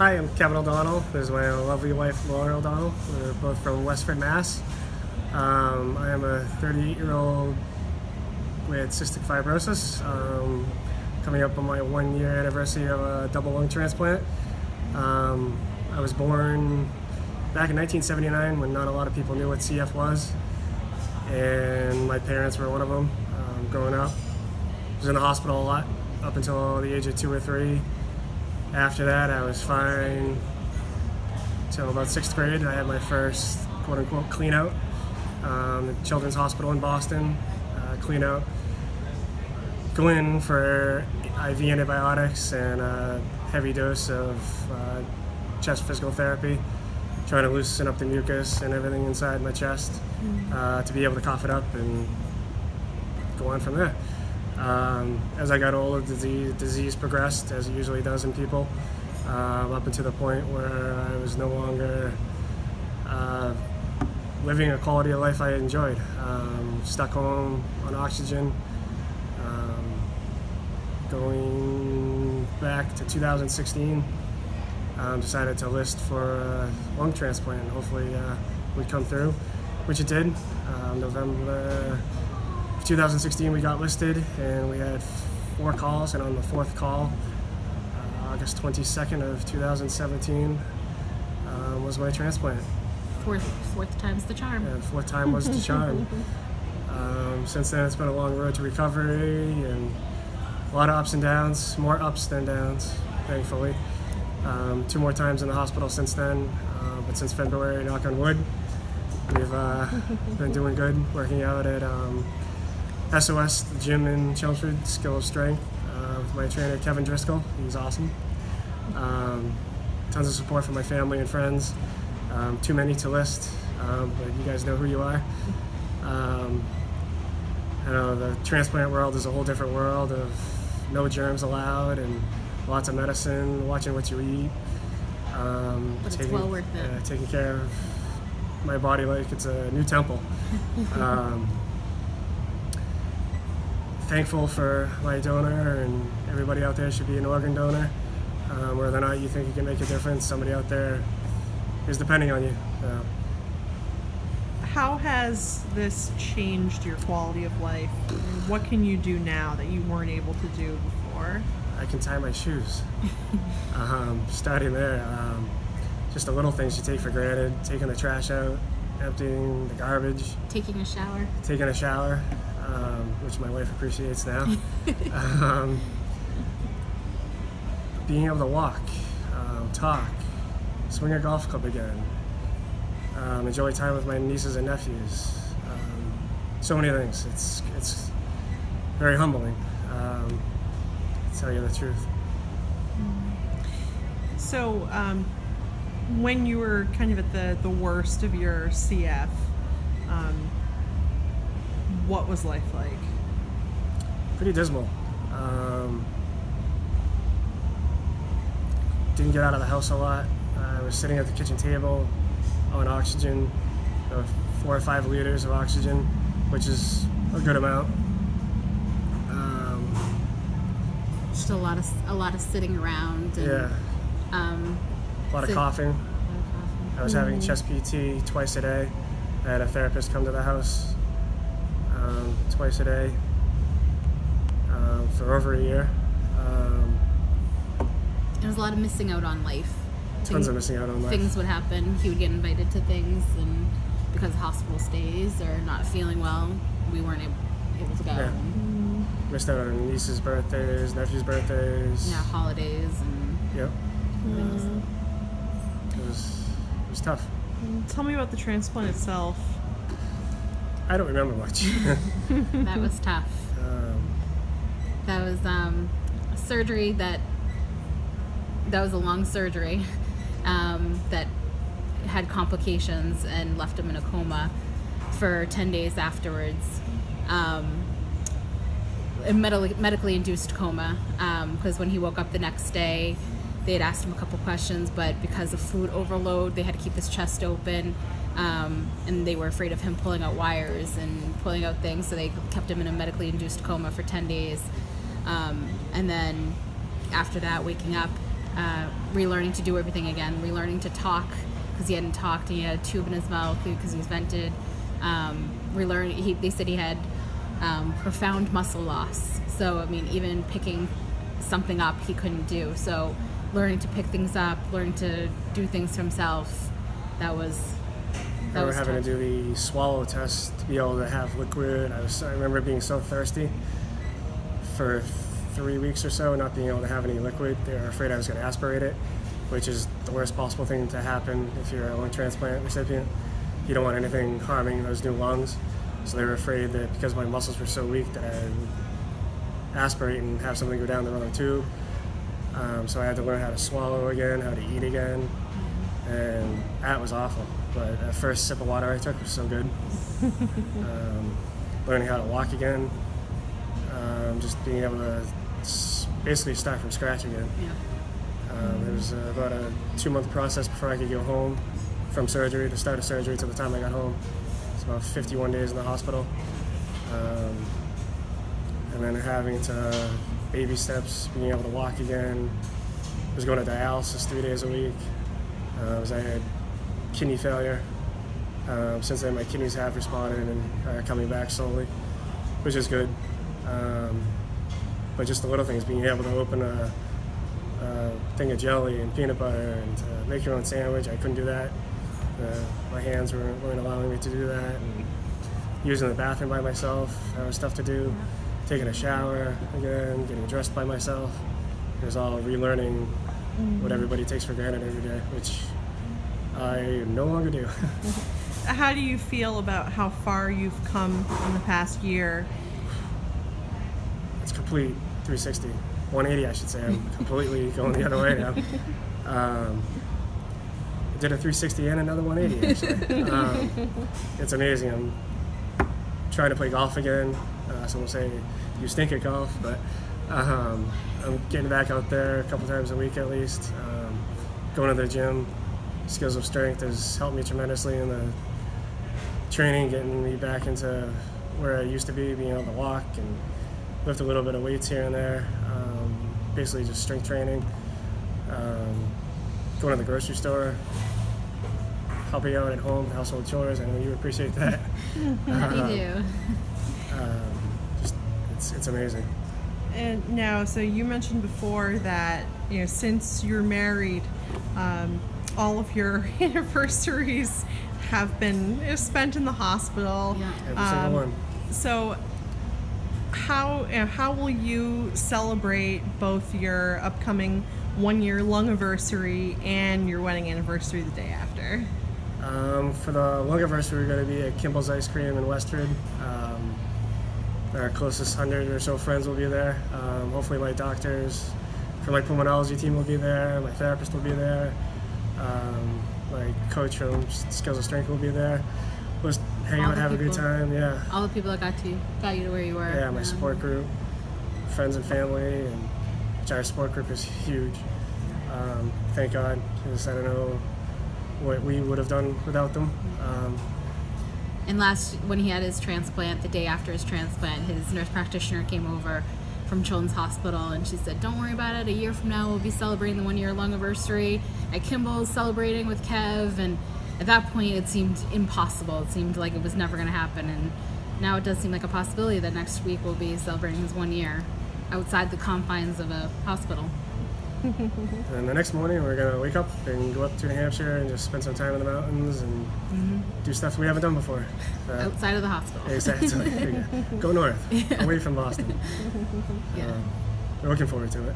Hi, I'm Kevin O'Donnell. This is my lovely wife, Laura O'Donnell. We're both from Westford, Mass. I am a 38-year-old with cystic fibrosis, coming up on my 1-year anniversary of a double lung transplant. I was born back in 1979 when not a lot of people knew what CF was, and my parents were one of them. Growing up, I was in the hospital a lot up until the age of 2 or 3. After that, I was fine until about 6th grade. I had my first quote-unquote clean out, the Children's Hospital in Boston, clean out. Go in for IV antibiotics and a heavy dose of chest physical therapy, trying to loosen up the mucus and everything inside my chest to be able to cough it up and go on from there. As I got older, the disease progressed, as it usually does in people, up until the point where I was no longer living a quality of life I enjoyed. Stuck home on oxygen. Going back to 2016, decided to list for a lung transplant. Hopefully would come through, which it did. November 2016 we got listed, and we had 4 calls, and on the 4th call, August 22nd of 2017, was my transplant. Fourth time's the charm. Yeah, the 4th time was the charm. Since then it's been a long road to recovery and a lot of ups and downs, more ups than downs, thankfully. 2 more times in the hospital since then, but since February, knock on wood, we've been doing good, working out at SOS, the gym in Chelmsford, Skill of Strength, with my trainer Kevin Driscoll. He's awesome. Tons of support from my family and friends. Too many to list, but you guys know who you are. I know the transplant world is a whole different world of no germs allowed and lots of medicine, watching what you eat. But it's well worth it. Taking care of my body like it's a new temple. Thankful for my donor, and everybody out there should be an organ donor. Whether or not you think you can make a difference, somebody out there is depending on you. How has this changed your quality of life? And what can you do now that you weren't able to do before? I can tie my shoes. Starting there, just the little things you take for granted, taking the trash out, emptying the garbage. Taking a shower. Which my wife appreciates now. Being able to walk, talk, swing a golf club again, enjoy time with my nieces and nephews. So many things. It's very humbling, to tell you the truth. So, when you were kind of at the worst of your CF, what was life like? Pretty dismal. Didn't get out of the house a lot. I was sitting at the kitchen table on oxygen, 4 or 5 liters of oxygen, which is a good amount. Just a lot of sitting around. And, yeah. A lot of coughing. I was having chest PT twice a day. I had a therapist come to the house twice a day for over a year. There was a lot of missing out on life. Tons of missing out on life. Things would happen. He would get invited to things, and because of hospital stays or not feeling well, we weren't able to go. Yeah. Missed out on nieces' birthdays, nephews' birthdays. Yeah, holidays and Yep. things. It was tough. Tell me about the transplant itself. I don't remember much. That was tough. That was a surgery that was a long surgery that had complications and left him in a coma for 10 days afterwards. A medically induced coma, because when he woke up the next day, they had asked him a couple questions, but because of fluid overload, they had to keep his chest open, and they were afraid of him pulling out wires and pulling out things, so they kept him in a medically induced coma for 10 days. And then after that, waking up, relearning to do everything again, relearning to talk because he hadn't talked, and he had a tube in his mouth because he was vented. They said he had profound muscle loss. So, I mean, even picking something up he couldn't do. So learning to pick things up, learning to do things himself, that was having tough. to do the swallow test to be able to have liquid. I remember being so thirsty for 3 weeks or so, not being able to have any liquid. They were afraid I was going to aspirate it, which is the worst possible thing to happen if you're a lung transplant recipient. You don't want anything harming those new lungs. So they were afraid that because my muscles were so weak that I would aspirate and have something go down the wrong tube. So I had to learn how to swallow again, how to eat again, and that was awful. But that first sip of water I took was so good. Learning how to walk again, just being able to basically start from scratch again. Yeah. It was about a 2-month process before I could go home from surgery, to start of surgery to the time I got home. It's about 51 days in the hospital. And then having to baby steps, being able to walk again. I was going to dialysis 3 days a week. I had kidney failure. Since then, my kidneys have responded and are coming back slowly, which is good. But just the little things, being able to open a thing of jelly and peanut butter and to make your own sandwich, I couldn't do that. My hands weren't allowing me to do that. And using the bathroom by myself, that was tough to do. Taking a shower again, getting dressed by myself. It was all relearning what everybody takes for granted every day, which I no longer do. How do you feel about how far you've come in the past year? It's complete 360, 180 I should say. I'm completely going the other way now. I did a 360 and another 180 actually. It's amazing. I'm trying to play golf again. Someone will say you stink at golf, but I'm getting back out there a couple times a week at least. Going to the gym, Skills of Strength has helped me tremendously in the training, getting me back into where I used to be, being able to walk and lift a little bit of weights here and there. Basically just strength training. Going to the grocery store, helping out at home, household chores. I know you appreciate that. We do. It's amazing. And now, so you mentioned before that, you know, since you're married, all of your anniversaries have been spent in the hospital. Yeah. Every single one. So how will you celebrate both your upcoming 1-year lung anniversary and your wedding anniversary the day after? For the lung anniversary, we're going to be at Kimball's Ice Cream in Westford. Our closest 100 or so friends will be there. Hopefully my doctors for my pulmonology team will be there. My therapist will be there. My coach from Skills of Strength will be there. We'll just hang out, have a good time. Yeah. All the people that got you to where you were. Yeah, my support group, friends and family, and which our support group is huge. Thank God, because I don't know what we would have done without them. And when he had his transplant, the day after his transplant, his nurse practitioner came over from Children's Hospital, and she said, "Don't worry about it. A year from now, we'll be celebrating the 1-year lung anniversary at Kimball's, celebrating with Kev." And at that point, it seemed impossible. It seemed like it was never going to happen. And now it does seem like a possibility that next week we'll be celebrating his 1 year outside the confines of a hospital. And the next morning, we're going to wake up and go up to New Hampshire and just spend some time in the mountains and do stuff we haven't done before. Outside of the hospital. Exactly. Go north, away from Boston. Yeah. We're looking forward to it.